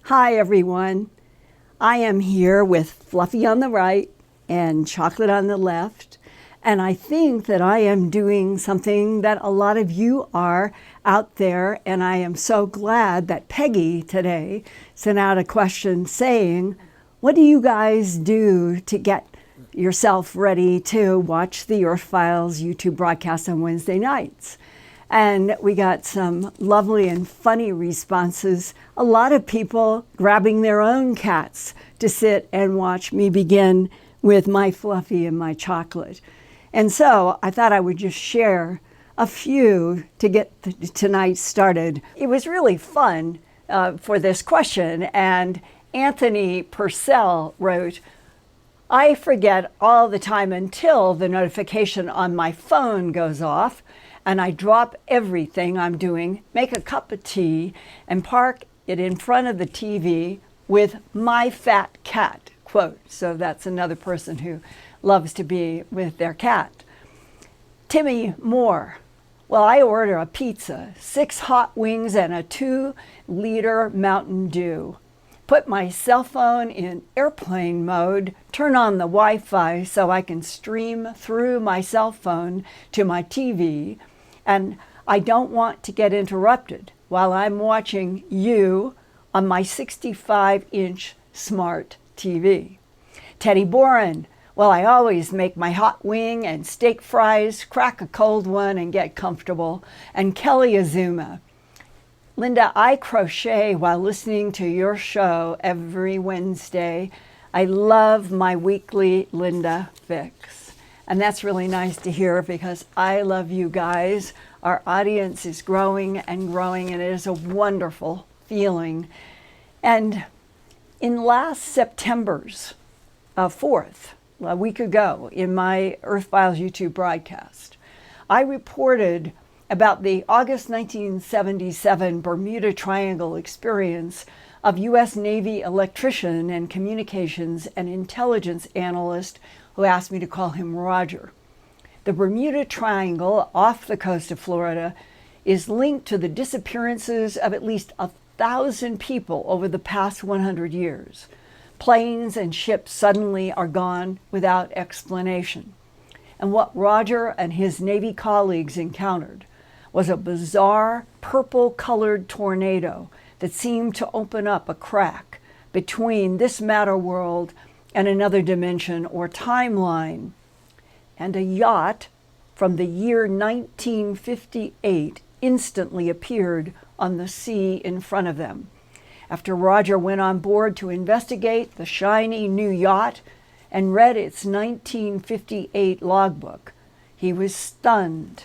Hi, everyone. I am here with Fluffy on the right and Chocolate on the left. And I think that I am doing something that a lot of you are out there. And I am so glad that Peggy today sent out a question saying, what do you guys do to get yourself ready to watch the Earthfiles YouTube broadcast on Wednesday nights? And we got some lovely and funny responses. A lot of people grabbing their own cats to sit and watch me begin with my Fluffy and my Chocolate. And so I thought I would just share a few to get tonight started. It was really fun for this question. And Anthony Purcell wrote, I forget all the time until the notification on my phone goes off, and I drop everything I'm doing, make a cup of tea, and park it in front of the TV with my fat cat, quote. So that's another person who loves to be with their cat. Timmy Moore, well, I order a pizza, 6 hot wings, and a 2-liter Mountain Dew. Put my cell phone in airplane mode, turn on the Wi-Fi so I can stream through my cell phone to my TV, and I don't want to get interrupted while I'm watching you on my 65-inch smart TV. Teddy Boren, well, I always make my hot wing and steak fries, crack a cold one, and get comfortable. And Kelly Azuma, Linda, I crochet while listening to your show every Wednesday. I love my weekly Linda fix. And that's really nice to hear because I love you guys. Our audience is growing and growing, and it is a wonderful feeling. And in last September's 4th, a week ago, in my Earthfiles YouTube broadcast, I reported about the August 1977 Bermuda Triangle experience of U.S. Navy electrician and communications and intelligence analyst who asked me to call him Roger. The Bermuda Triangle off the coast of Florida is linked to the disappearances of at least 1,000 people over the past 100 years. Planes and ships suddenly are gone without explanation. And what Roger and his Navy colleagues encountered was a bizarre purple-colored tornado that seemed to open up a crack between this matter world and another dimension or timeline. And a yacht from the year 1958 instantly appeared on the sea in front of them. After Roger went on board to investigate the shiny new yacht and read its 1958 logbook, he was stunned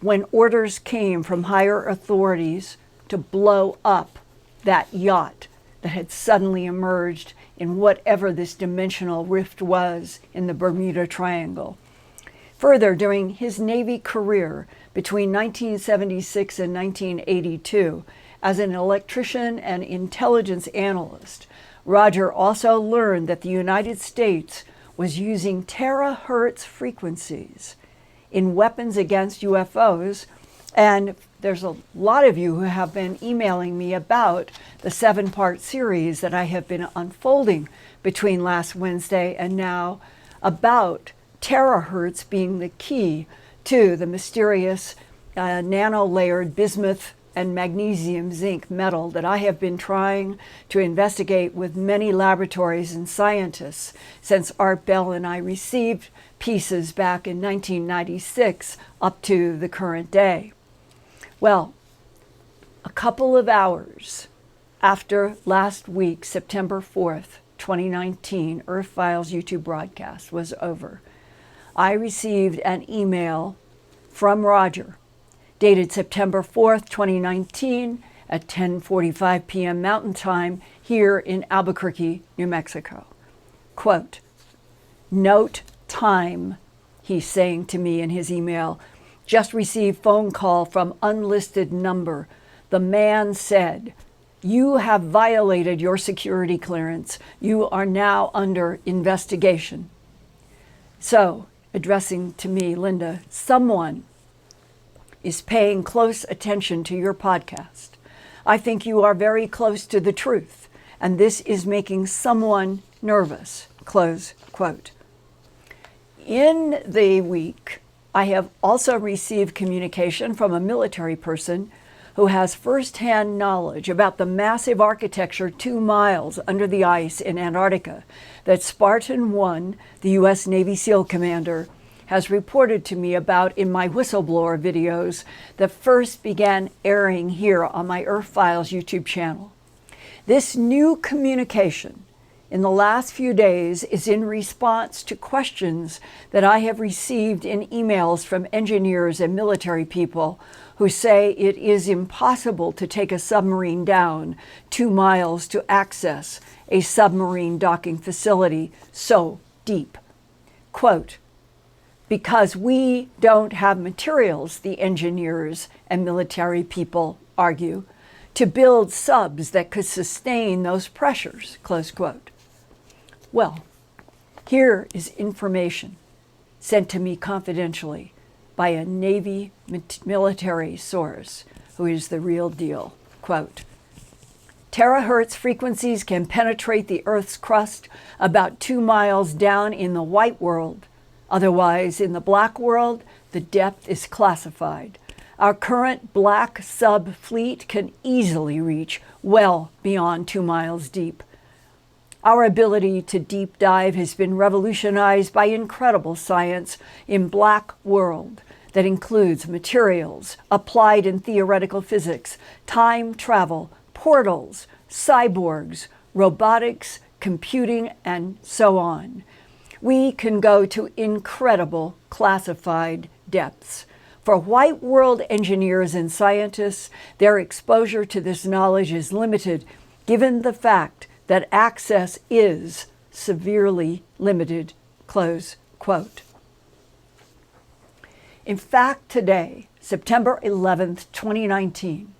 when orders came from higher authorities to blow up that yacht that had suddenly emerged in whatever this dimensional rift was in the Bermuda Triangle. Further, during his Navy career between 1976 and 1982, as an electrician and intelligence analyst, Roger also learned that the United States was using terahertz frequencies in weapons against UFOs. And there's a lot of you who have been emailing me about the 7-part series that I have been unfolding between last Wednesday and now about terahertz being the key to the mysterious nano-layered bismuth and magnesium zinc metal that I have been trying to investigate with many laboratories and scientists since Art Bell and I received pieces back in 1996 up to the current day. Well, a couple of hours after last week, September 4th, 2019, Earthfiles YouTube broadcast was over, I received an email from Roger dated September 4th, 2019 at 10:45 p.m. Mountain Time here in Albuquerque, New Mexico. Quote, note time, he's saying to me in his email, just received phone call from unlisted number. The man said, you have violated your security clearance. You are now under investigation. So, addressing to me, Linda, someone is paying close attention to your podcast. I think you are very close to the truth, and this is making someone nervous, close quote. In the week, I have also received communication from a military person who has firsthand knowledge about the massive architecture 2 miles under the ice in Antarctica that Spartan 1, the U.S. Navy SEAL commander, has reported to me about in my whistleblower videos that first began airing here on my Earthfiles YouTube channel. This new communication in the last few days is in response to questions that I have received in emails from engineers and military people who say it is impossible to take a submarine down 2 miles to access a submarine docking facility so deep. Quote, because we don't have materials, the engineers and military people argue, to build subs that could sustain those pressures, close quote. Well, here is information sent to me confidentially by a Navy military source who is the real deal. Quote, terahertz frequencies can penetrate the Earth's crust about 2 miles down in the white world. Otherwise, in the black world, the depth is classified. Our current black sub fleet can easily reach well beyond 2 miles deep. Our ability to deep dive has been revolutionized by incredible science in black world that includes materials, applied and theoretical physics, time travel, portals, cyborgs, robotics, computing, and so on. We can go to incredible classified depths. For white world engineers and scientists, their exposure to this knowledge is limited given the fact that access is severely limited, close quote. In fact, today, September 11th, 2019,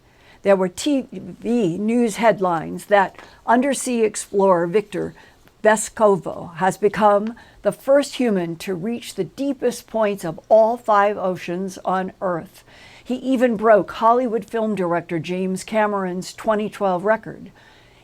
there were TV news headlines that undersea explorer Victor Bess Covo has become the first human to reach the deepest points of all 5 oceans on Earth. He even broke Hollywood film director James Cameron's 2012 record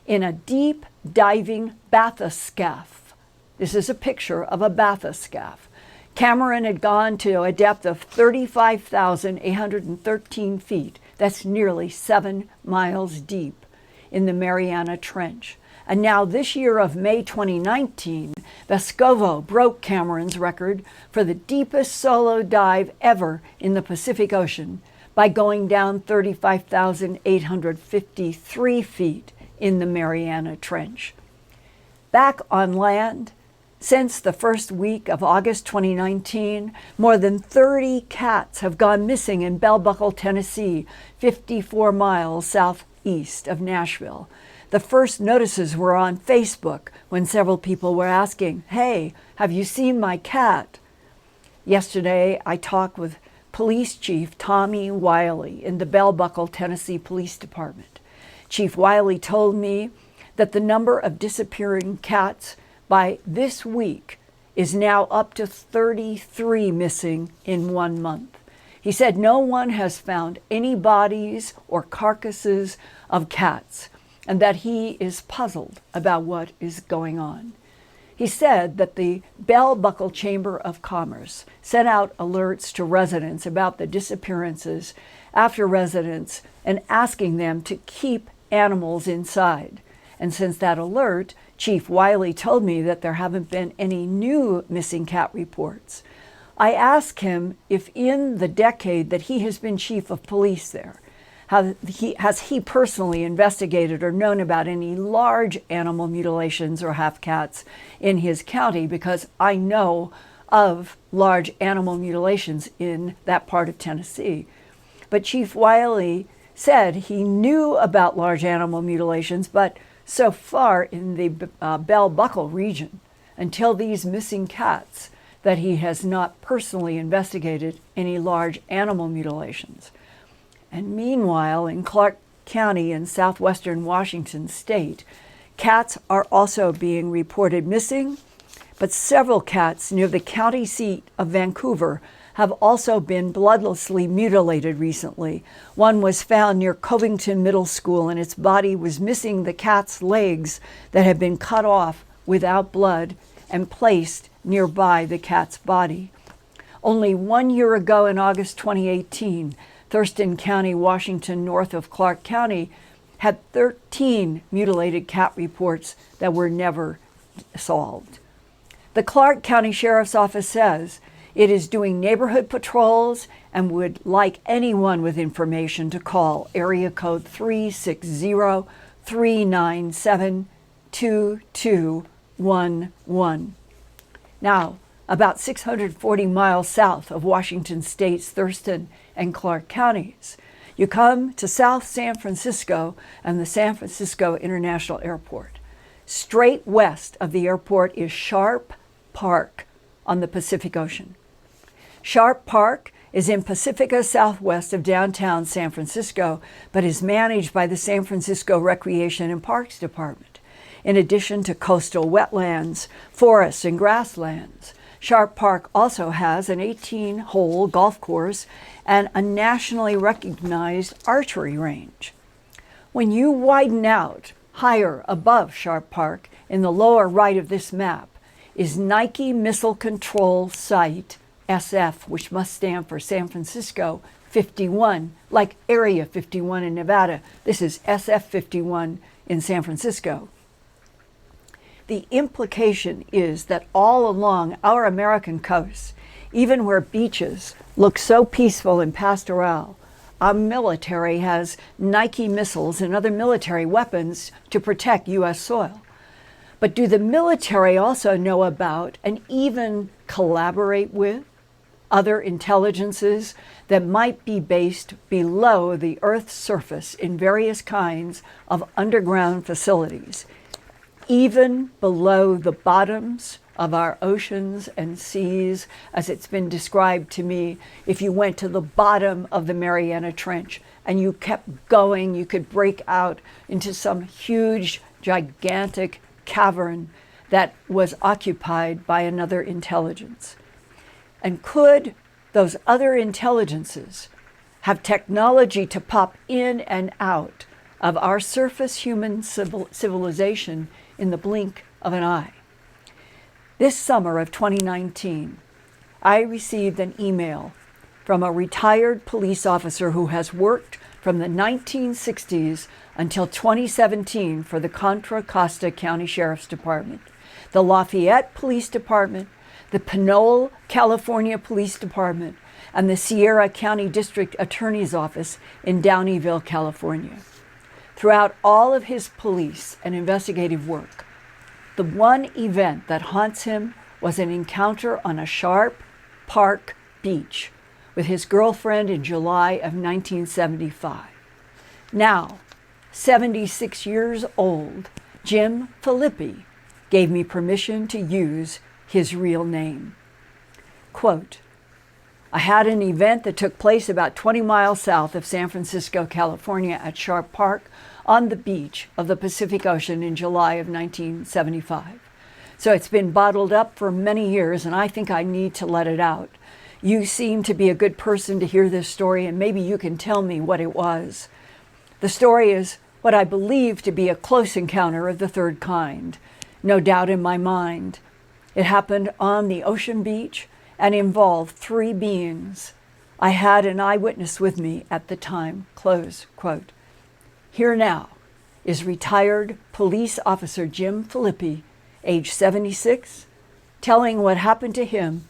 in a deep diving bathyscaphe. This is a picture of a bathyscaphe. Cameron had gone to a depth of 35,813 feet. That's nearly 7 miles deep in the Mariana Trench. And now this year of May 2019, Vescovo broke Cameron's record for the deepest solo dive ever in the Pacific Ocean by going down 35,853 feet in the Mariana Trench. Back on land, since the first week of August 2019, more than 30 cats have gone missing in Bell Buckle, Tennessee, 54 miles southeast of Nashville. The first notices were on Facebook when several people were asking, hey, have you seen my cat? Yesterday, I talked with Police Chief Tommy Wiley in the Bell Buckle, Tennessee Police Department. Chief Wiley told me that the number of disappearing cats by this week is now up to 33 missing in 1 month. He said no one has found any bodies or carcasses of cats, and that he is puzzled about what is going on. He said that the Bell Buckle Chamber of Commerce sent out alerts to residents about the disappearances after residents and asking them to keep animals inside. And since that alert, Chief Wiley told me that there haven't been any new missing cat reports. I asked him if in the decade that he has been chief of police there, has he personally investigated or known about any large animal mutilations or half-cats in his county, because I know of large animal mutilations in that part of Tennessee. But Chief Wiley said he knew about large animal mutilations, but so far in the Bell Buckle region, until these missing cats, that he has not personally investigated any large animal mutilations. And meanwhile, in Clark County in southwestern Washington state, cats are also being reported missing, but several cats near the county seat of Vancouver have also been bloodlessly mutilated recently. One was found near Covington Middle School, and its body was missing the cat's legs that had been cut off without blood and placed nearby the cat's body. Only 1 year ago, in August 2018, Thurston County, Washington, north of Clark County, had 13 mutilated cat reports that were never solved. The Clark County Sheriff's Office says it is doing neighborhood patrols and would like anyone with information to call area code 360-397-2211. Now, about 640 miles south of Washington State's Thurston and Clark counties, you come to South San Francisco and the San Francisco International Airport. Straight west of the airport is Sharp Park on the Pacific Ocean. Sharp Park is in Pacifica southwest of downtown San Francisco, but is managed by the San Francisco Recreation and Parks Department. In addition to coastal wetlands, forests, and grasslands, Sharp Park also has an 18-hole golf course and a nationally recognized archery range. When you widen out higher above Sharp Park, in the lower right of this map, is Nike Missile Control Site, SF, which must stand for San Francisco 51, like Area 51 in Nevada. This is SF 51 in San Francisco. The implication is that all along our American coasts, even where beaches look so peaceful and pastoral, our military has Nike missiles and other military weapons to protect U.S. soil. But do the military also know about and even collaborate with other intelligences that might be based below the Earth's surface in various kinds of underground facilities, even below the bottoms of our oceans and seas, as it's been described to me? If you went to the bottom of the Mariana Trench and you kept going, you could break out into some huge, gigantic cavern that was occupied by another intelligence. And could those other intelligences have technology to pop in and out of our surface human civilization in the blink of an eye? This summer of 2019, I received an email from a retired police officer who has worked from the 1960s until 2017 for the Contra Costa County Sheriff's Department, the Lafayette Police Department, the Pinole, California Police Department, and the Sierra County District Attorney's Office in Downeyville, California. Throughout all of his police and investigative work, the one event that haunts him was an encounter on a Sharp Park beach with his girlfriend in July of 1975. Now, 76 years old, Jim Filippi gave me permission to use his real name. Quote, I had an event that took place about 20 miles south of San Francisco, California at Sharp Park on the beach of the Pacific Ocean in July of 1975. So it's been bottled up for many years, and I think I need to let it out. You seem to be a good person to hear this story, and maybe you can tell me what it was. The story is what I believe to be a close encounter of the third kind. No doubt in my mind. It happened on the ocean beach and involved three beings. I had an eyewitness with me at the time, close quote. Here now is retired police officer Jim Filippi, age 76, telling what happened to him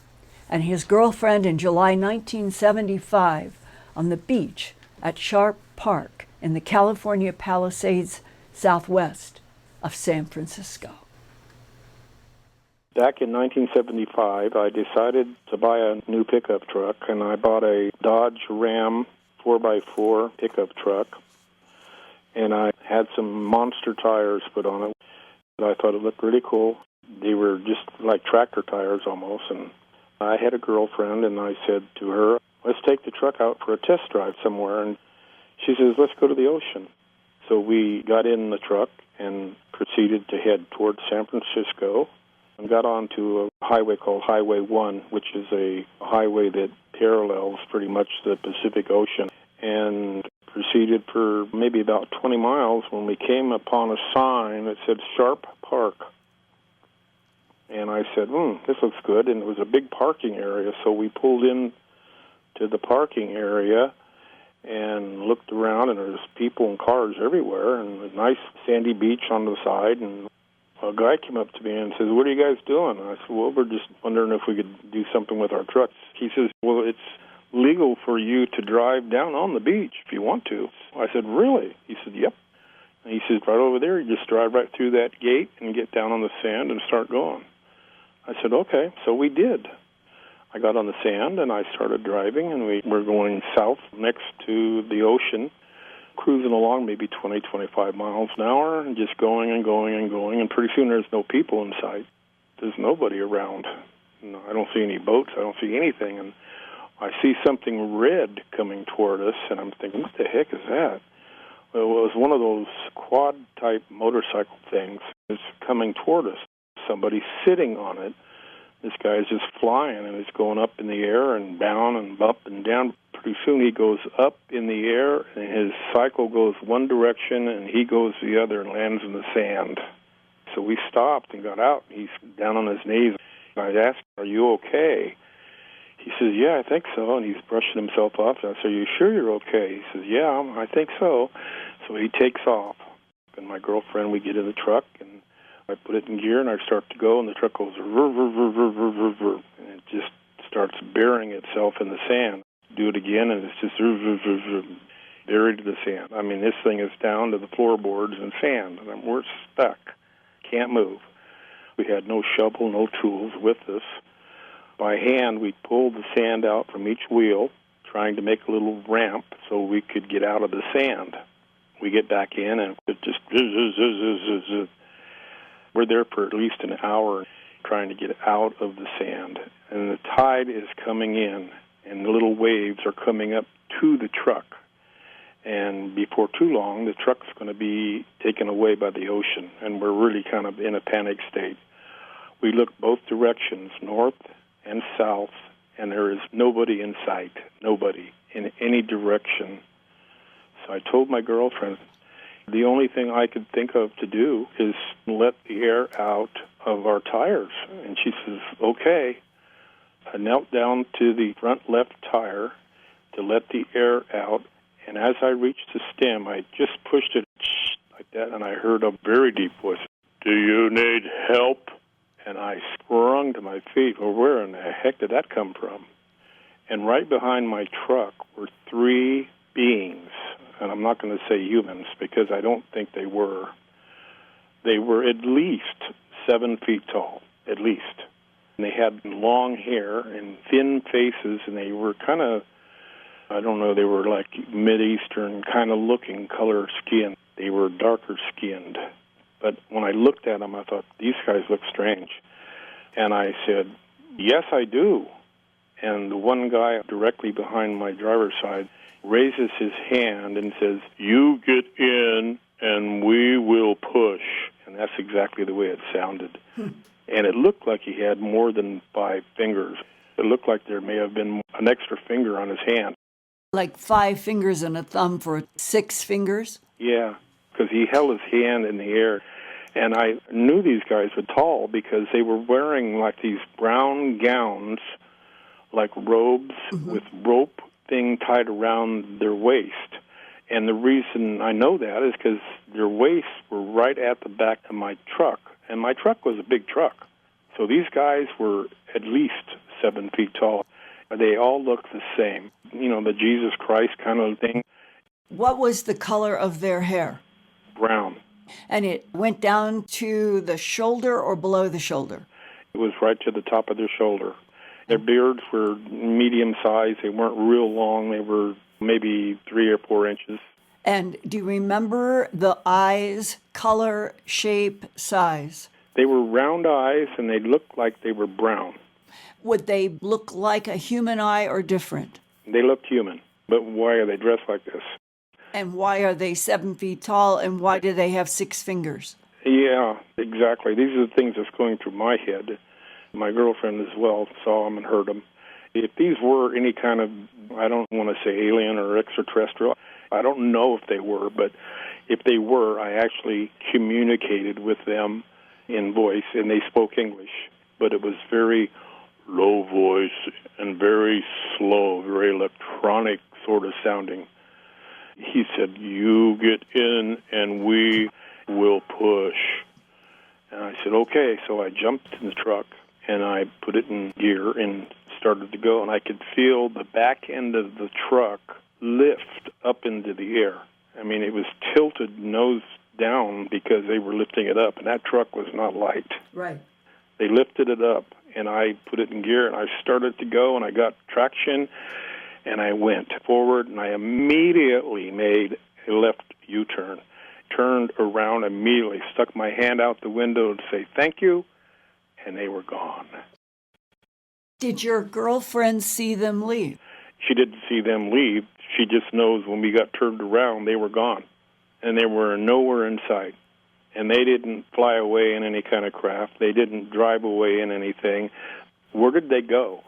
and his girlfriend in July 1975 on the beach at Sharp Park in the California Palisades southwest of San Francisco. Back in 1975, I decided to buy a new pickup truck, and I bought a Dodge Ram 4x4 pickup truck, and I had some monster tires put on it. I thought it looked really cool. They were just like tractor tires almost, and I had a girlfriend, and I said to her, let's take the truck out for a test drive somewhere, and she says, let's go to the ocean. So we got in the truck and proceeded to head towards San Francisco and got onto a highway called Highway 1, which is a highway that parallels pretty much the Pacific Ocean, and proceeded for maybe about 20 miles when we came upon a sign that said Sharp Park. And I said, this looks good, and it was a big parking area, so we pulled in to the parking area and looked around, and there's people and cars everywhere, and a nice sandy beach on the side, and a guy came up to me and says, "What are you guys doing?" And I said, "Well, we're just wondering if we could do something with our trucks." He says, "Well, it's legal for you to drive down on the beach if you want to." I said, "Really?" He said, "Yep." And he says, "Right over there, you just drive right through that gate and get down on the sand and start going." I said, "Okay." So we did. I got on the sand and I started driving, and we were going south next to the ocean, cruising along maybe 20, 25 miles an hour, and just going and going and going, and pretty soon there's no people in sight. There's nobody around. No, I don't see any boats. I don't see anything, and I see something red coming toward us, and I'm thinking, what the heck is that? Well, it was one of those quad-type motorcycle things. It's coming toward us. Somebody's sitting on it. This guy is just flying, and it's going up in the air and down and up and down. Pretty soon he goes up in the air, and his cycle goes one direction, and he goes the other and lands in the sand. So we stopped and got out. He's down on his knees. I asked, "Are you okay?" He says, "Yeah, I think so," and he's brushing himself off. I said, "Are you sure you're okay?" He says, "Yeah, I think so." So he takes off, and my girlfriend, we get in the truck, and I put it in gear, and I start to go, and the truck goes, rrr, rrr, rrr, rrr, rrr, rrr, and it just starts burying itself in the sand. Do it again, and it's just rrr, rrr, rrr, rrr, buried in the sand. I mean, this thing is down to the floorboards and sand, and we're stuck. Can't move. We had no shovel, no tools with us. By hand, we pulled the sand out from each wheel, trying to make a little ramp so we could get out of the sand. We get back in, and it just we're there for at least an hour trying to get out of the sand. And the tide is coming in, and the little waves are coming up to the truck. And before too long, the truck's going to be taken away by the ocean, and we're really kind of in a panic state. We look both directions, north and south, and there is nobody in sight, nobody in any direction. So I told my girlfriend, the only thing I could think of to do is let the air out of our tires. And she says, "Okay." I knelt down to the front left tire to let the air out, and as I reached the stem, I just pushed it like that, and I heard a very deep voice, "Do you need help?" And I sprung to my feet. Well, where in the heck did that come from? And right behind my truck were three beings, and I'm not going to say humans because I don't think they were. They were at least 7 feet tall, at least. And they had long hair and thin faces, and they were kind of, I don't know, they were like Mid-Eastern kind of looking color skin. They were darker skinned. But when I looked at them, I thought, these guys look strange. And I said, "Yes, I do." And the one guy directly behind my driver's side raises his hand and says, "You get in and we will push." And that's exactly the way it sounded. And it looked like he had more than 5 fingers. It looked like there may have been an extra finger on his hand. Like 5 fingers and a thumb for 6 fingers? Yeah, because he held his hand in the air. And I knew these guys were tall because they were wearing like these brown gowns, like robes with rope thing tied around their waist. And the reason I know that is because their waists were right at the back of my truck. And my truck was a big truck. So these guys were at least 7 feet tall. They all looked the same. You know, the Jesus Christ kind of thing. What was the color of their hair? Brown. And it went down to the shoulder or below the shoulder? It was right to the top of their shoulder. Their beards were medium size. They weren't real long. They were maybe 3 or 4 inches. And do you remember the eyes, color, shape, size? They were round eyes, and they looked like they were brown. Would they look like a human eye or different? They looked human. But why are they dressed like this? And why are they 7 feet tall, and why do they have 6 fingers? Yeah, exactly. These are the things that's going through my head. My girlfriend as well saw them and heard them. If these were any kind of, I don't want to say alien or extraterrestrial, I don't know if they were, but if they were, I actually communicated with them in voice, and they spoke English. But it was very low voice and very slow, very electronic sort of sounding. He said, "You get in and we will push." And I said, "Okay." So I jumped in the truck and I put it in gear and started to go. And I could feel the back end of the truck lift up into the air. I mean, it was tilted nose down because they were lifting it up. And that truck was not light. Right. They lifted it up, and I put it in gear, and I started to go, and I got traction, and I went forward, and I immediately made a left U-turn, turned around immediately, stuck my hand out the window to say thank you, and they were gone. Did your girlfriend see them leave? She didn't see them leave. She just knows when we got turned around, they were gone, and they were nowhere in sight. And they didn't fly away in any kind of craft. They didn't drive away in anything. Where did they go?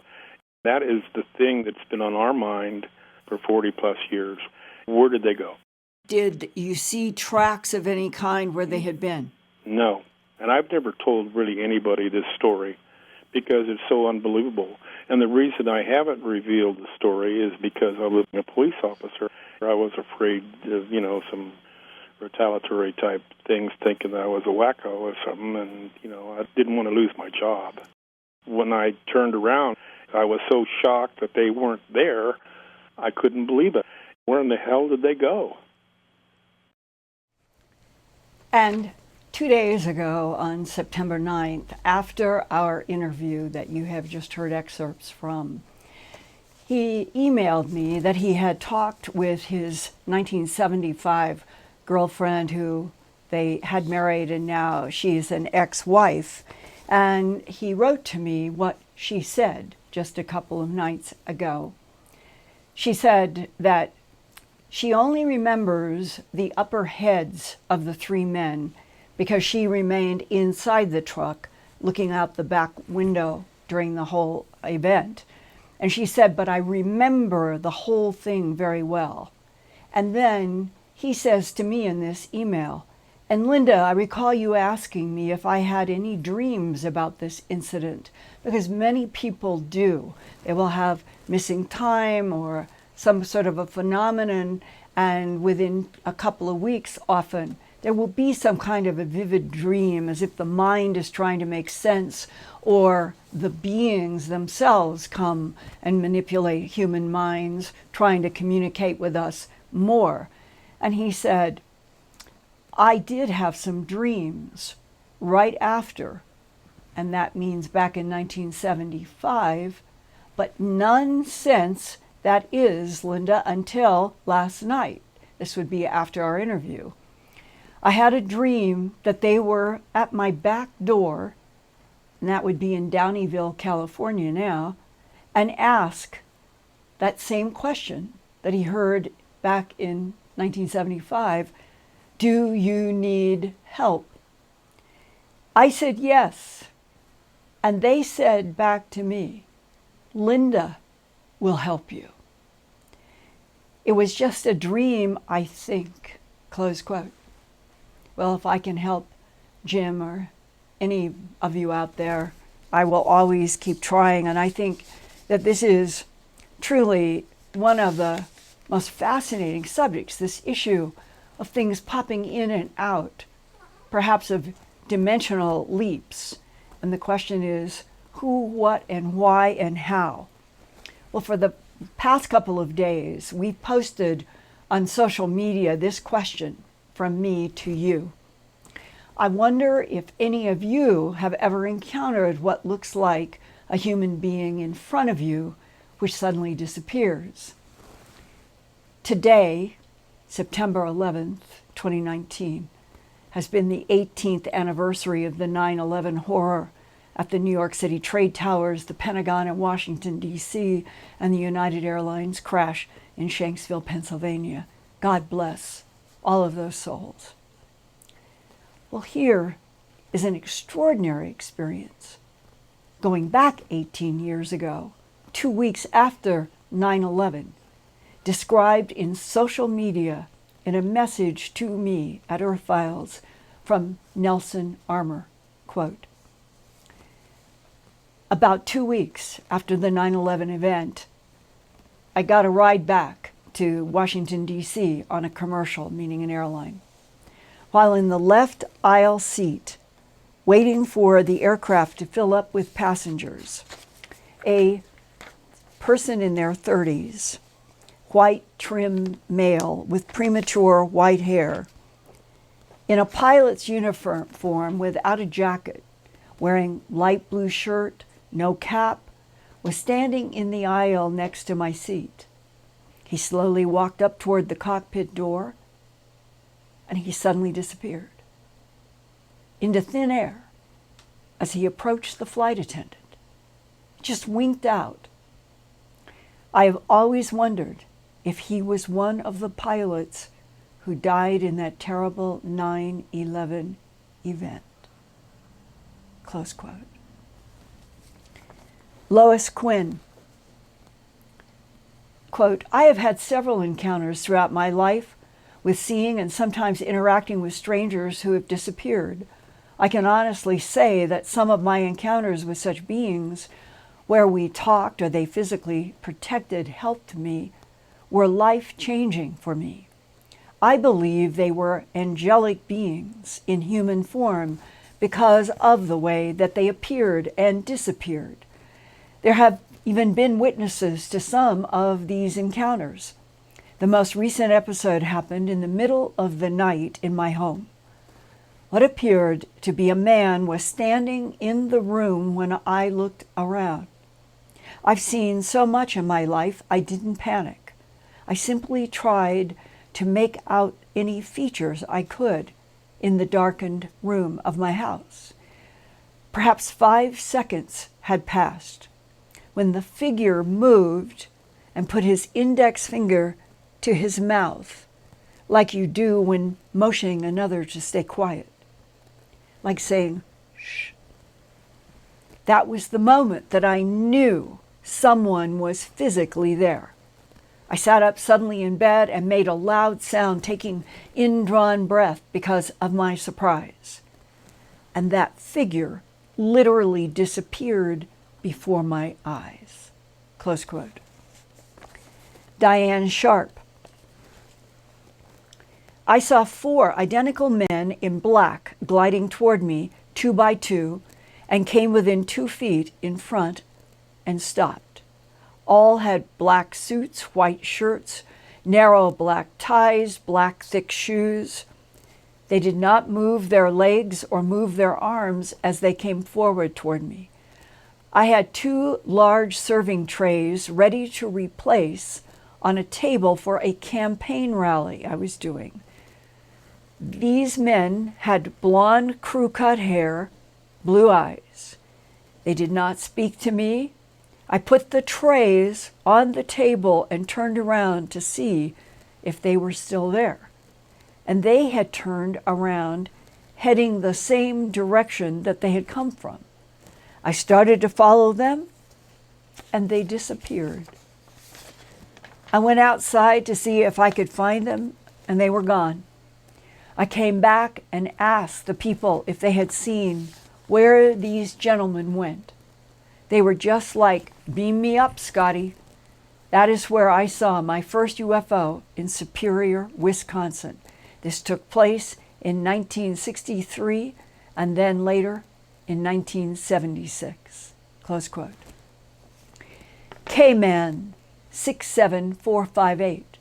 That is the thing that's been on our mind for 40-plus years. Where did they go? Did you see tracks of any kind where they had been? No. And I've never told really anybody this story because it's so unbelievable. And the reason I haven't revealed the story is because I was a police officer. I was afraid of, some retaliatory type things, thinking that I was a wacko or something, and, I didn't want to lose my job. When I turned around, I was so shocked that they weren't there, I couldn't believe it. Where in the hell did they go? And 2 days ago, on September 9th, after our interview that you have just heard excerpts from, he emailed me that he had talked with his 1975 girlfriend who they had married, and now she's an ex-wife. And he wrote to me what she said just a couple of nights ago. She said that she only remembers the upper heads of the three men because she remained inside the truck looking out the back window during the whole event. And she said, but I remember the whole thing very well. And then he says to me in this email, and Linda, I recall you asking me if I had any dreams about this incident, because many people do. They will have missing time or some sort of a phenomenon, and within a couple of weeks often, there will be some kind of a vivid dream as if the mind is trying to make sense, or the beings themselves come and manipulate human minds, trying to communicate with us more. And he said, I did have some dreams right after, and that means back in 1975, but none since, that is, Linda, until last night. This would be after our interview. I had a dream that they were at my back door, and that would be in Downeyville, California now, and asked that same question that he heard back in 1975, do you need help? I said yes, and they said back to me, Linda will help you. It was just a dream, I think, close quote. Well, if I can help Jim or any of you out there, I will always keep trying. And I think that this is truly one of the most fascinating subjects, this issue of things popping in and out, perhaps of dimensional leaps. And the question is who, what, and why, and how. Well, for the past couple of days, we've posted on social media this question from me to you. I wonder if any of you have ever encountered what looks like a human being in front of you, which suddenly disappears. Today, September 11th, 2019, has been the 18th anniversary of the 9/11 horror at the New York City Trade Towers, the Pentagon in Washington, D.C., and the United Airlines crash in Shanksville, Pennsylvania. God bless all of those souls. Well, here is an extraordinary experience. Going back 18 years ago 2 weeks after 9/11, described in social media in a message to me at Earthfiles from Nelson Armour, quote, "About 2 weeks after the 9/11 event, I got a ride back to Washington, D.C. on a commercial, meaning an airline. While in the left aisle seat, waiting for the aircraft to fill up with passengers, a person in their 30s, white trim male with premature white hair, in a pilot's uniform without a jacket, wearing light blue shirt, no cap, was standing in the aisle next to my seat. He slowly walked up toward the cockpit door, and he suddenly disappeared into thin air as he approached the flight attendant. Just winked out. I have always wondered if he was one of the pilots who died in that terrible 9/11 event." Close quote. Lois Quinn, quote, "I have had several encounters throughout my life with seeing and sometimes interacting with strangers who have disappeared. I can honestly say that some of my encounters with such beings, where we talked or they physically protected, helped me, were life-changing for me. I believe they were angelic beings in human form because of the way that they appeared and disappeared. There have even been witnesses to some of these encounters. The most recent episode happened in the middle of the night in my home. What appeared to be a man was standing in the room when I looked around. I've seen so much in my life, I didn't panic. I simply tried to make out any features I could in the darkened room of my house. Perhaps 5 seconds had passed when the figure moved and put his index finger to his mouth, like you do when motioning another to stay quiet, like saying, shh. That was the moment that I knew someone was physically there. I sat up suddenly in bed and made a loud sound, taking indrawn breath because of my surprise. And that figure literally disappeared before my eyes." Close quote. Diane Sharp, "I saw 4 identical men in black gliding toward me 2 by 2 and came within 2 feet in front and stopped. All had black suits, white shirts, narrow black ties, black thick shoes. They did not move their legs or move their arms as they came forward toward me. I had 2 large serving trays ready to replace on a table for a campaign rally I was doing. These men had blonde crew-cut hair, blue eyes. They did not speak to me. I put the trays on the table and turned around to see if they were still there. And they had turned around, heading the same direction that they had come from. I started to follow them, and they disappeared. I went outside to see if I could find them, and they were gone. I came back and asked the people if they had seen where these gentlemen went. They were just like, 'Beam me up, Scotty.' That is where I saw my first UFO in Superior, Wisconsin. This took place in 1963 and then later in 1976." Close quote. K-Man 67458.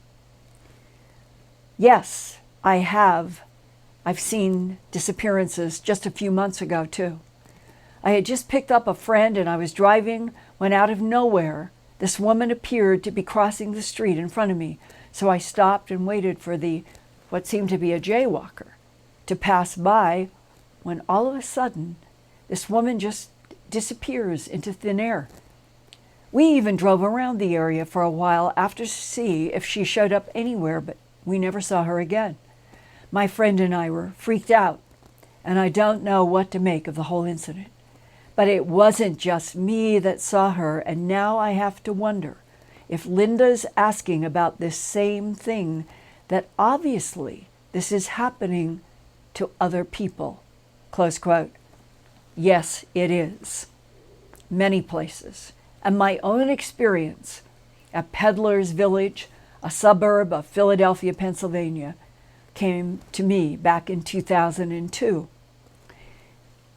"Yes, I have. I've seen disappearances just a few months ago, too. I had just picked up a friend and I was driving when out of nowhere, this woman appeared to be crossing the street in front of me. So I stopped and waited for what seemed to be a jaywalker to pass by, when all of a sudden, this woman just disappears into thin air. We even drove around the area for a while after to see if she showed up anywhere, but we never saw her again. My friend and I were freaked out, and I don't know what to make of the whole incident. But it wasn't just me that saw her, and now I have to wonder if Linda's asking about this same thing, that obviously this is happening to other people. Close quote. Yes, it is. Many places. And my own experience at Peddler's Village, a suburb of Philadelphia, Pennsylvania, came to me back in 2002.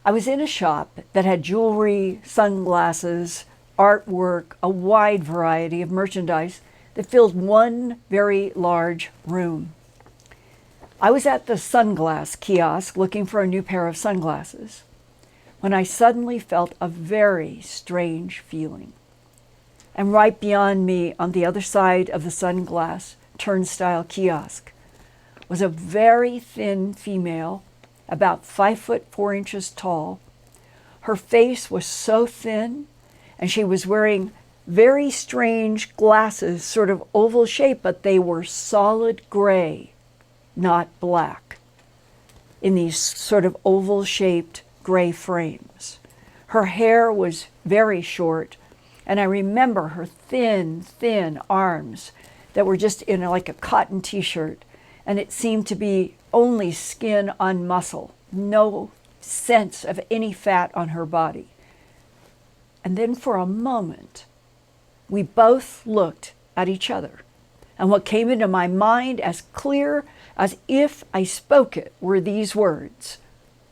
I was in a shop that had jewelry, sunglasses, artwork, a wide variety of merchandise that filled one very large room. I was at the sunglass kiosk looking for a new pair of sunglasses when I suddenly felt a very strange feeling. And right beyond me, on the other side of the sunglass turnstile kiosk, was a very thin female, about 5'4" tall. Her face was so thin, and she was wearing very strange glasses, sort of oval shape, but they were solid gray, not black, in these sort of oval shaped gray frames. Her hair was very short, and I remember her thin, thin arms that were just in like a cotton t-shirt, and it seemed to be only skin on muscle, no sense of any fat on her body. And then for a moment, we both looked at each other, and what came into my mind as clear as if I spoke it were these words: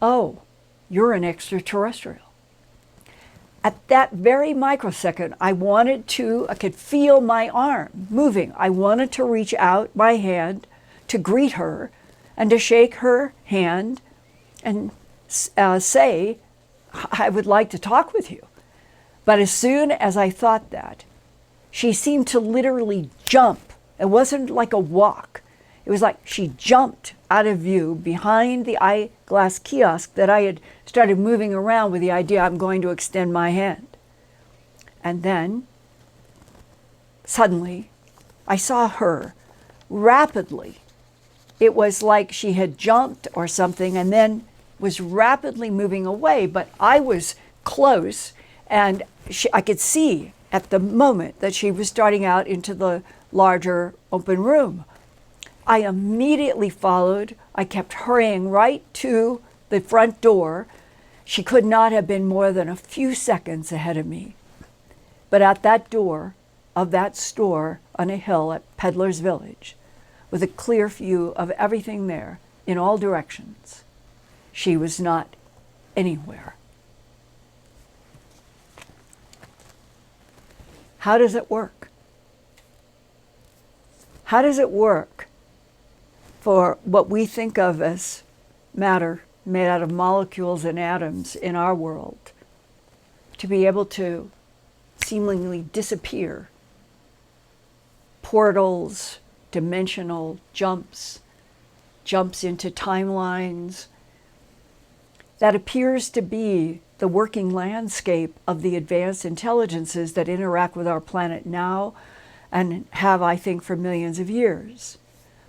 "Oh, you're an extraterrestrial." At that very microsecond, I could feel my arm moving. I wanted to reach out my hand to greet her and to shake her hand and say, "I would like to talk with you." But as soon as I thought that, she seemed to literally jump. It wasn't like a walk. It was like she jumped out of view behind the eyeglass kiosk that I had started moving around with the idea I'm going to extend my hand. And then, suddenly, I saw her rapidly. It was like she had jumped or something and then was rapidly moving away, but I was close, and I could see at the moment that she was starting out into the larger open room. I immediately followed. I kept hurrying right to the front door. She could not have been more than a few seconds ahead of me. But at that door of that store on a hill at Peddler's Village, with a clear view of everything there in all directions, she was not anywhere. How does it work? How does it work for what we think of as matter made out of molecules and atoms in our world to be able to seemingly disappear? Portals, dimensional jumps into timelines. That appears to be the working landscape of the advanced intelligences that interact with our planet now and have, I think, for millions of years.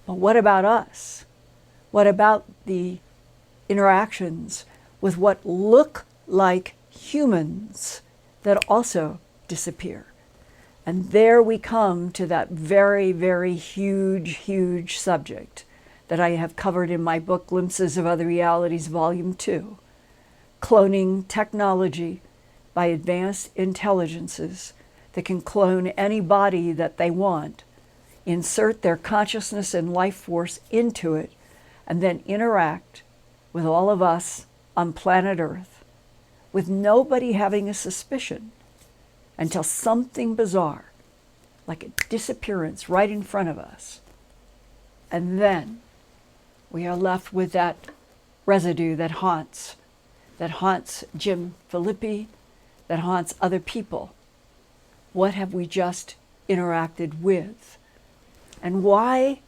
But what about us? What about the interactions with what look like humans that also disappear? And there we come to that very, very huge, huge subject that I have covered in my book, Glimpses of Other Realities, Volume 2. Cloning technology by advanced intelligences that can clone any body that they want, insert their consciousness and life force into it, and then interact with all of us on planet Earth with nobody having a suspicion until something bizarre, like a disappearance right in front of us. And then we are left with that residue that haunts Jim Filippi, that haunts other people. What have we just interacted with? And why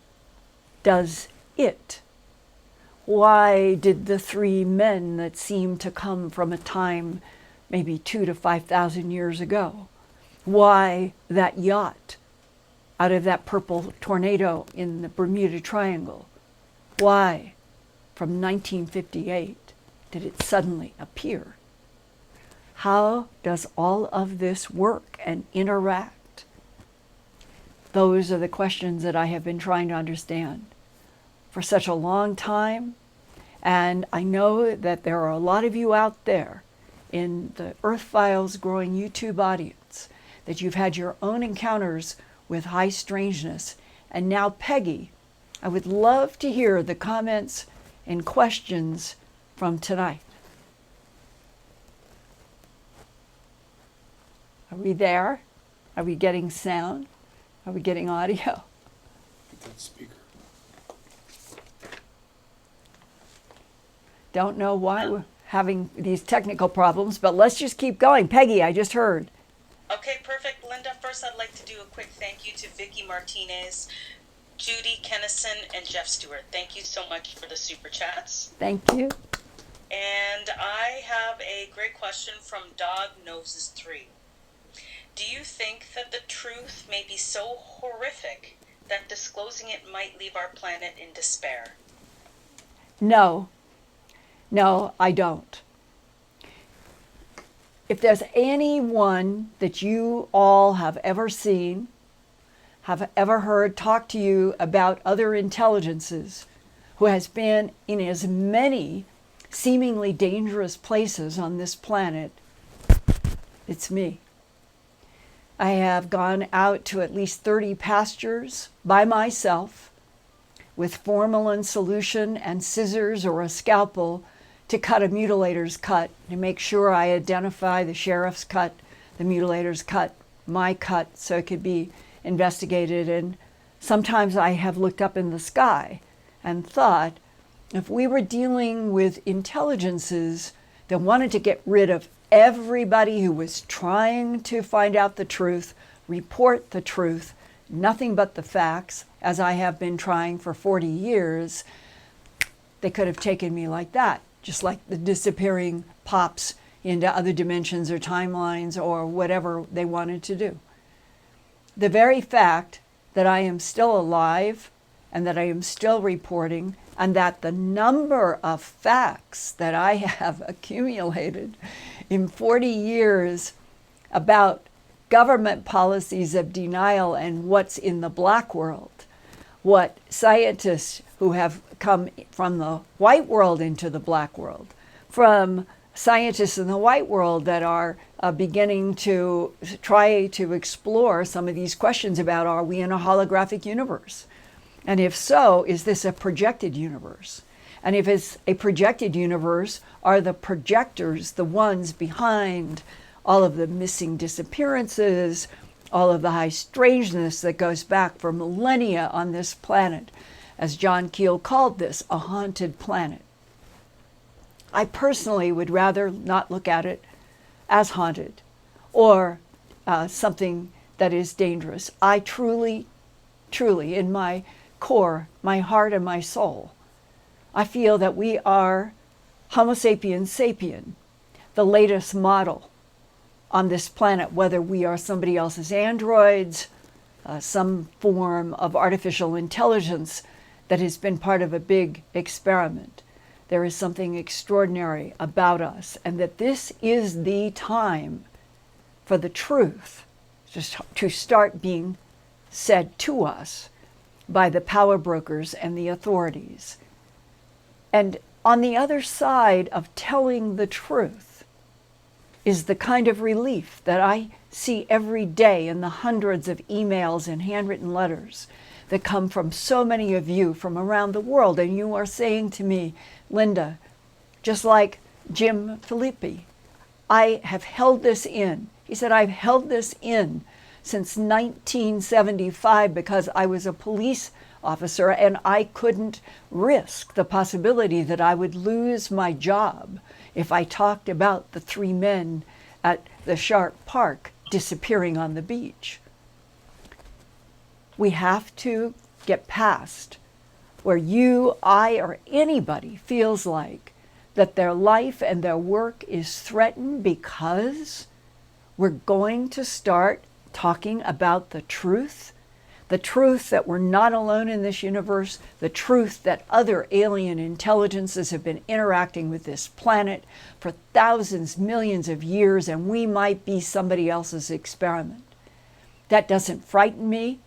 does it? Why did the three men that seem to come from a time maybe 2,000 to 5,000 years ago? Why that yacht out of that purple tornado in the Bermuda Triangle? Why, from 1958, did it suddenly appear? How does all of this work and interact? Those are the questions that I have been trying to understand for such a long time. And I know that there are a lot of you out there in the Earthfiles growing YouTube audience that you've had your own encounters with high strangeness. And now, Peggy, I would love to hear the comments and questions from tonight. Are we there? Are we getting sound? Are we getting audio? Get that speaker. Don't know why we're having these technical problems, but let's just keep going. Peggy, I just heard. Okay, perfect. Linda, first I'd like to do a quick thank you to Vicky Martinez, Judy Kennison, and Jeff Stewart. Thank you so much for the super chats. Thank you. And I have a great question from Dog Noses 3. Do you think that the truth may be so horrific that disclosing it might leave our planet in despair? No, I don't. If there's anyone that you all have ever seen, have ever heard talk to you about other intelligences, who has been in as many seemingly dangerous places on this planet, it's me. I have gone out to at least 30 pastures by myself with formalin solution and scissors or a scalpel to cut a mutilator's cut, to make sure I identify the sheriff's cut, the mutilator's cut, my cut, so it could be investigated. And sometimes I have looked up in the sky and thought, if we were dealing with intelligences that wanted to get rid of everybody who was trying to find out the truth, report the truth, nothing but the facts, as I have been trying for 40 years, they could have taken me like that, just like the disappearing pops into other dimensions or timelines or whatever they wanted to do. The very fact that I am still alive and that I am still reporting, and that the number of facts that I have accumulated in 40 years about government policies of denial and what's in the black world, what scientists who have come from the white world into the black world, from scientists in the white world that are beginning to try to explore some of these questions about, are we in a holographic universe? And if so, is this a projected universe? And if it's a projected universe, are the projectors the ones behind all of the missing disappearances, all of the high strangeness that goes back for millennia on this planet? As John Keel called this, a haunted planet. I personally would rather not look at it as haunted or something that is dangerous. I truly, in my core, my heart and my soul, I feel that we are Homo sapiens sapien, the latest model on this planet, whether we are somebody else's androids, some form of artificial intelligence that has been part of a big experiment. There is something extraordinary about us, and that this is the time for the truth just to start being said to us by the power brokers and the authorities. And on the other side of telling the truth is the kind of relief that I see every day in the hundreds of emails and handwritten letters that come from so many of you from around the world. And you are saying to me, Linda, just like Jim Filippi, I have held this in. He said, I've held this in since 1975 because I was a police officer and I couldn't risk the possibility that I would lose my job if I talked about the 3 men at the Shark Park disappearing on the beach. We have to get past where you, I, or anybody feels like that their life and their work is threatened because we're going to start talking about the truth, The truth that we're not alone in this universe, the truth that other alien intelligences have been interacting with this planet for thousands, millions of years, and we might be somebody else's experiment. That doesn't frighten me.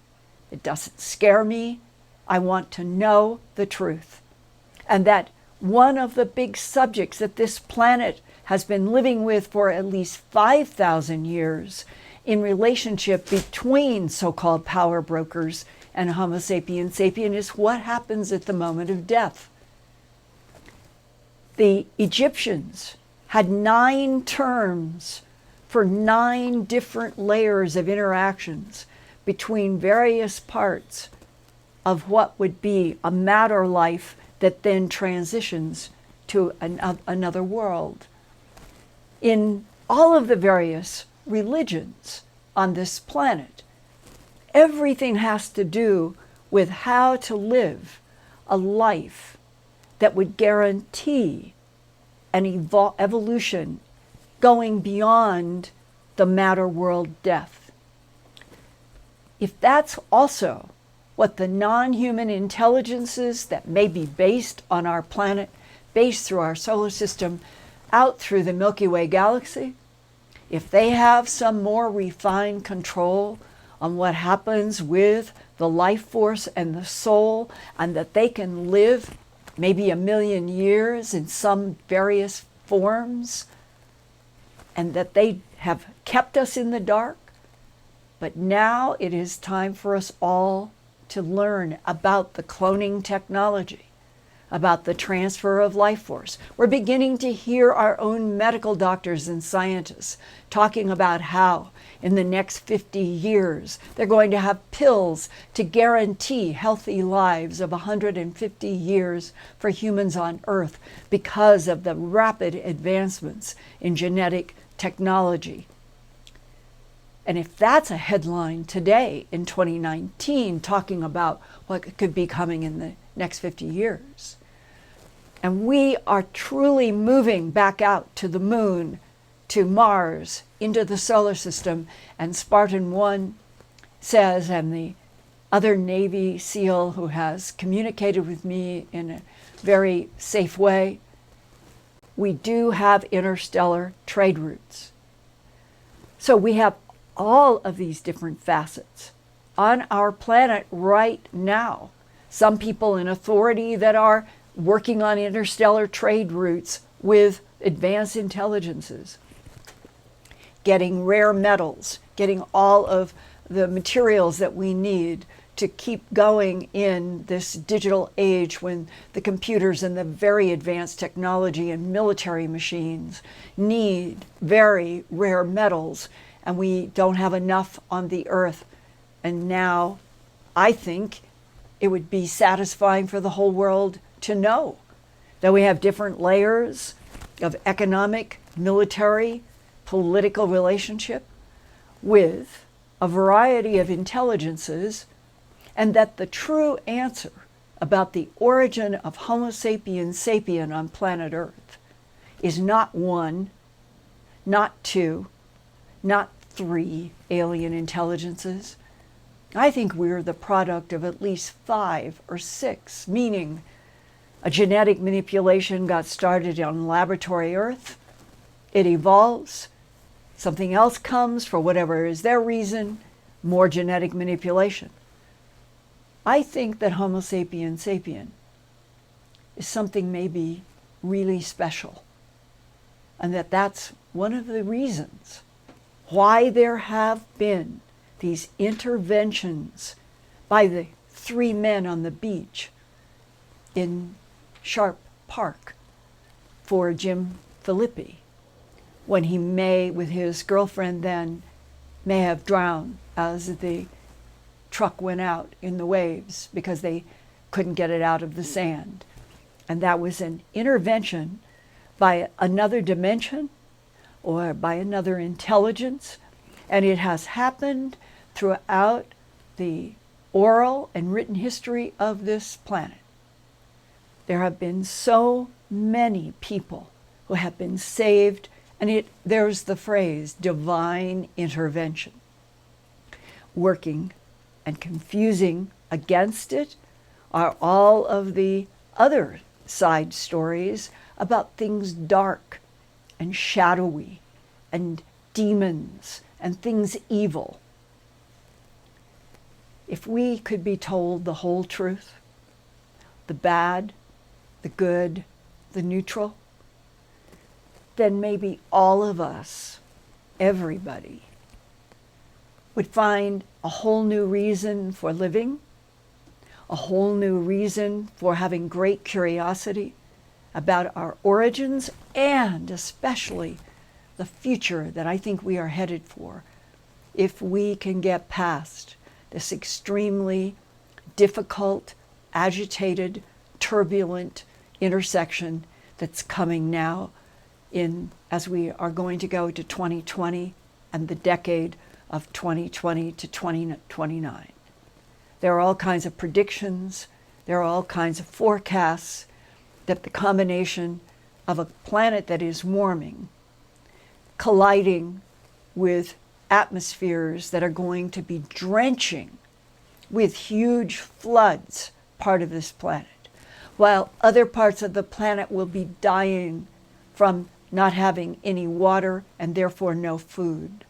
It doesn't scare me. I want to know the truth. And that one of the big subjects that this planet has been living with for at least 5,000 years in relationship between so-called power brokers and Homo sapiens sapien is what happens at the moment of death. The Egyptians had 9 terms for 9 different layers of interactions between various parts of what would be a matter life that then transitions to another world. In all of the various religions on this planet, everything has to do with how to live a life that would guarantee an evolution going beyond the matter world death. If that's also what the non-human intelligences that may be based on our planet, based through our solar system, out through the Milky Way galaxy, if they have some more refined control on what happens with the life force and the soul, and that they can live maybe 1,000,000 years in some various forms, and that they have kept us in the dark, but now it is time for us all to learn about the cloning technology, about the transfer of life force. We're beginning to hear our own medical doctors and scientists talking about how in the next 50 years they're going to have pills to guarantee healthy lives of 150 years for humans on Earth because of the rapid advancements in genetic technology. And if that's a headline today in 2019 talking about what could be coming in the next 50 years, and we are truly moving back out to the moon, to Mars, into the solar system, and Spartan 1 says, and the other Navy SEAL who has communicated with me in a very safe way, we do have interstellar trade routes. So we have all of these different facets on our planet right now. Some people in authority that are working on interstellar trade routes with advanced intelligences, getting rare metals, getting all of the materials that we need to keep going in this digital age when the computers and the very advanced technology and military machines need very rare metals, and we don't have enough on the Earth. And now I think it would be satisfying for the whole world to know that we have different layers of economic, military, political relationship with a variety of intelligences, and that the true answer about the origin of Homo sapiens sapien on planet Earth is not 1, not 2, not 3 alien intelligences. I think we're the product of at least 5 or 6, meaning a genetic manipulation got started on laboratory Earth. It evolves. Something else comes for whatever is their reason, more genetic manipulation. I think that Homo sapiens sapien is something maybe really special, and that that's one of the reasons why there have been these interventions by the 3 men on the beach in Sharp Park for Jim Filippi, when he may, with his girlfriend then, may have drowned as the truck went out in the waves because they couldn't get it out of the sand. And that was an intervention by another dimension or by another intelligence. And it has happened throughout the oral and written history of this planet. There have been so many people who have been saved, and there's the phrase divine intervention, working and confusing against it are all of the other side stories about things dark and shadowy and demons and things evil. If we could be told the whole truth, the bad, the good, the neutral, then maybe all of us, everybody, would find a whole new reason for living, a whole new reason for having great curiosity about our origins and especially the future that I think we are headed for if we can get past this extremely difficult, agitated, turbulent intersection that's coming now as we are going to go to 2020 and the decade of 2020 to 2029. There are all kinds of predictions, there are all kinds of forecasts that the combination of a planet that is warming, colliding with atmospheres that are going to be drenching with huge floods part of this planet, while other parts of the planet will be dying from not having any water and therefore no food.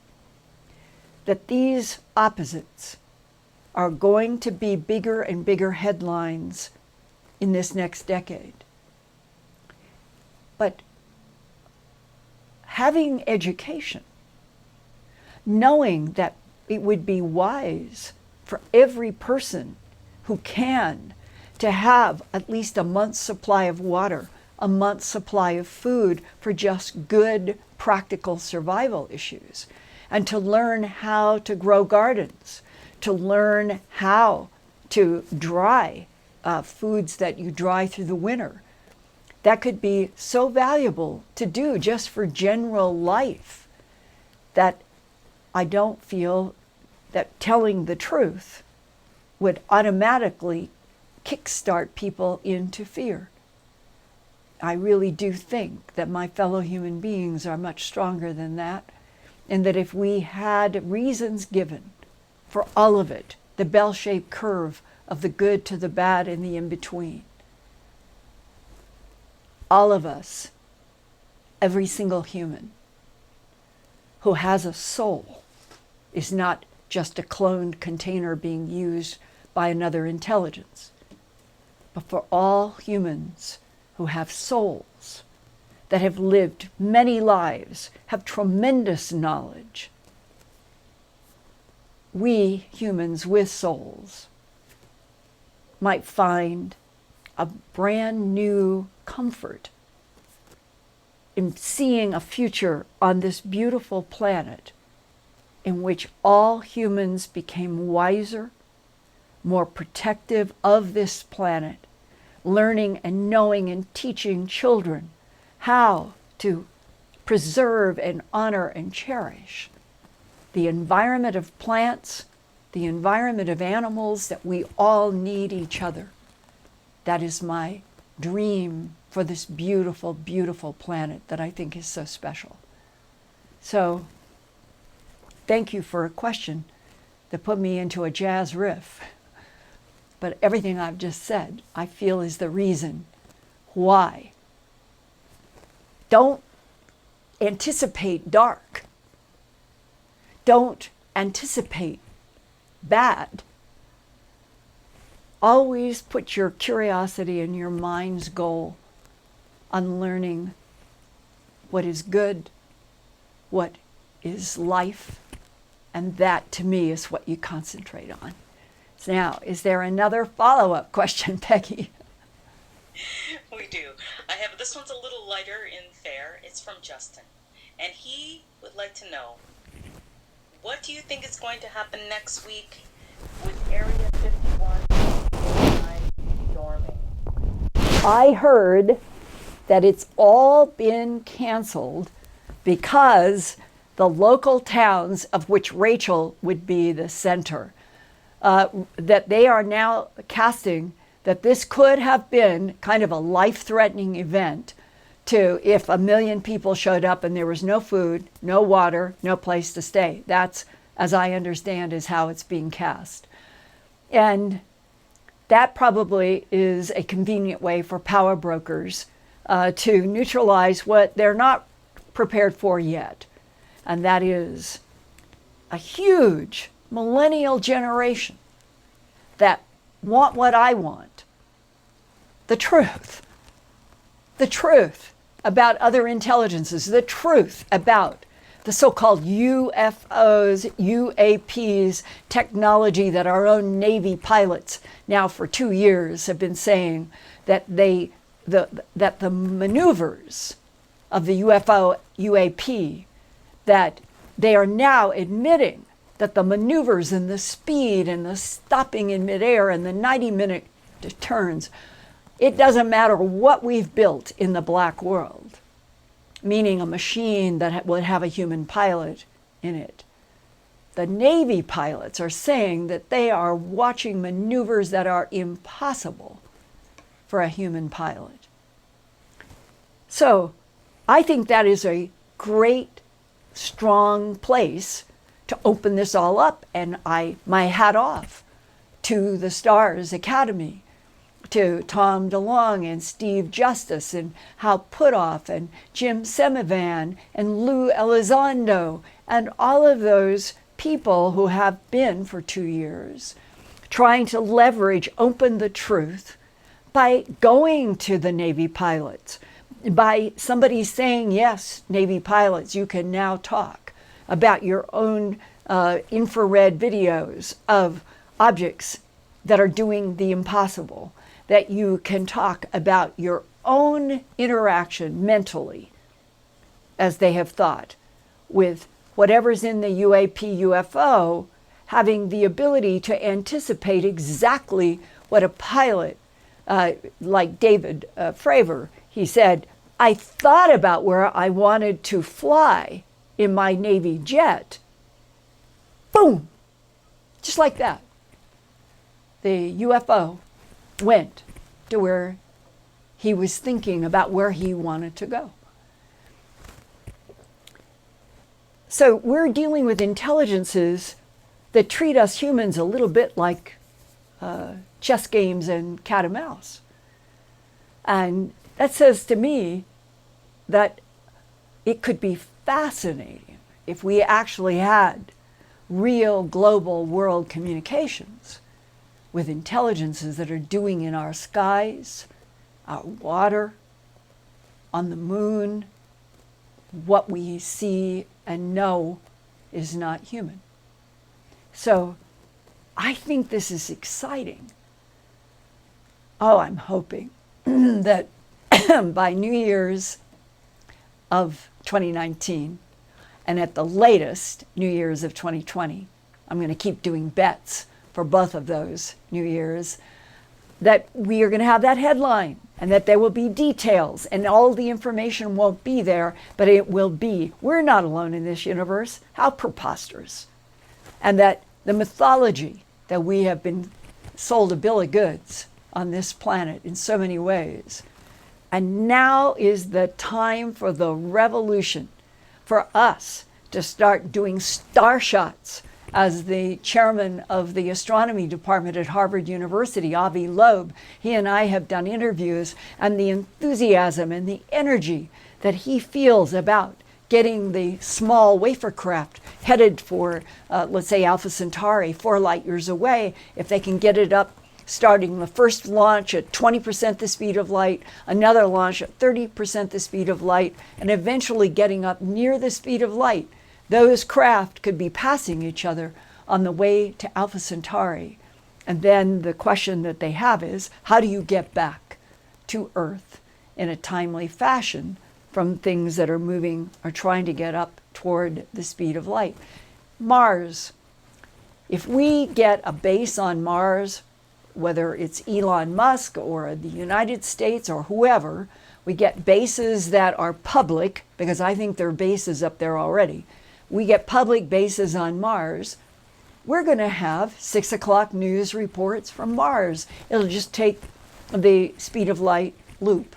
That these opposites are going to be bigger and bigger headlines in this next decade. But having education, knowing that it would be wise for every person who can to have at least a month's supply of water, a month's supply of food for just good practical survival issues, and to learn how to grow gardens, to learn how to dry foods that you dry through the winter. That could be so valuable to do just for general life that I don't feel that telling the truth would automatically kickstart people into fear. I really do think that my fellow human beings are much stronger than that, and that if we had reasons given for all of it, the bell-shaped curve of the good to the bad and the in-between, all of us, every single human who has a soul, is not just a cloned container being used by another intelligence, but for all humans who have souls, that have lived many lives, have tremendous knowledge. We humans with souls might find a brand new comfort in seeing a future on this beautiful planet in which all humans became wiser, more protective of this planet, learning and knowing and teaching children how to preserve and honor and cherish the environment of plants, the environment of animals, that we all need each other. That is my dream for this beautiful, beautiful planet that I think is so special. So, thank you for a question that put me into a jazz riff. But everything I've just said, I feel is the reason why. Don't anticipate dark. Don't anticipate bad. Always put your curiosity and your mind's goal on learning what is good, what is life, and that to me is what you concentrate on. Now, is there another follow-up question, Peggy? We do. I have, this one's a little lighter in fare. It's from Justin. And he would like to know, what do you think is going to happen next week with Area 51 storming? I heard that it's all been canceled because the local towns, of which Rachel would be the center, that they are now casting that this could have been kind of a life-threatening event to if 1 million people showed up and there was no food, no water, no place to stay. That's, as I understand, is how it's being cast. And that probably is a convenient way for power brokers to neutralize what they're not prepared for yet. And that is a huge millennial generation that want what I want. The truth about other intelligences, the truth about the so-called UFOs, UAPs, technology that our own Navy pilots now for 2 years have been saying that the maneuvers of the UFO, UAP, that they are now admitting that the maneuvers and the speed and the stopping in midair and the 90-minute turns, it doesn't matter what we've built in the black world, meaning a machine that would have a human pilot in it. The Navy pilots are saying that they are watching maneuvers that are impossible for a human pilot. So I think that is a great, strong place to open this all up, and my hat off to the Stars Academy, to Tom DeLonge and Steve Justice and Howe Putoff and Jim Semivan and Lou Elizondo and all of those people who have been for 2 years trying to leverage open the truth by going to the Navy pilots, by somebody saying, yes, Navy pilots, you can now talk about your own infrared videos of objects that are doing the impossible, that you can talk about your own interaction mentally, as they have thought, with whatever's in the UAP UFO, having the ability to anticipate exactly what a pilot, like David Fravor, he said, I thought about where I wanted to fly in my Navy jet. Boom! Just like that. The UFO went to where he was thinking about where he wanted to go. So we're dealing with intelligences that treat us humans a little bit like chess games and cat and mouse. And that says to me that it could be fascinating if we actually had real global world communications with intelligences that are doing in our skies, our water, on the moon, what we see and know is not human. So I think this is exciting. Oh, I'm hoping that by New Year's of 2019, and at the latest, New Year's of 2020, I'm going to keep doing bets for both of those New Year's, that we are going to have that headline and that there will be details and all the information won't be there, but it will be. We're not alone in this universe. How preposterous. And that the mythology that we have been sold a bill of goods on this planet in so many ways. And now is the time for the revolution, for us to start doing star shots. As the chairman of the astronomy department at Harvard University, Avi Loeb, he and I have done interviews, and the enthusiasm and the energy that he feels about getting the small wafer craft headed for, let's say, Alpha Centauri, 4 light years away, if they can get it up, starting the first launch at 20% the speed of light, another launch at 30% the speed of light, and eventually getting up near the speed of light. Those craft could be passing each other on the way to Alpha Centauri. And then the question that they have is, how do you get back to Earth in a timely fashion from things that are moving or trying to get up toward the speed of light? Mars. If we get a base on Mars, whether it's Elon Musk or the United States or whoever, we get bases that are public, because I think there are bases up there already. We get public bases on Mars, we're going to have 6 o'clock news reports from Mars. It'll just take the speed of light loop,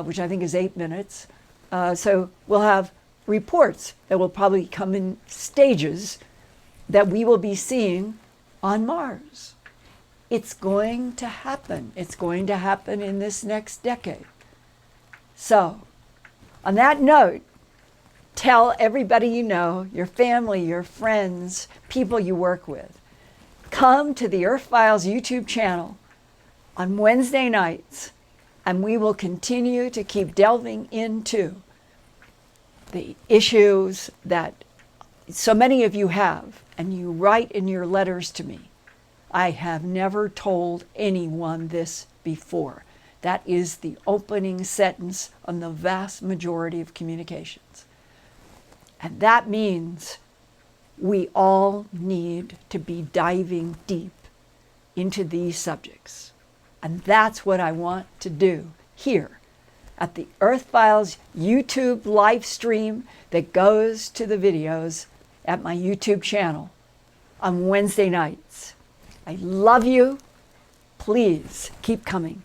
which I think is 8 minutes. So we'll have reports that will probably come in stages that we will be seeing on Mars. It's going to happen. It's going to happen in this next decade. So, on that note, tell everybody you know, your family, your friends, people you work with. Come to the Earthfiles YouTube channel on Wednesday nights, and we will continue to keep delving into the issues that so many of you have, and you write in your letters to me. I have never told anyone this before. That is the opening sentence on the vast majority of communications. And that means we all need to be diving deep into these subjects. And that's what I want to do here at the Earthfiles YouTube live stream that goes to the videos at my YouTube channel on Wednesday nights. I love you. Please keep coming.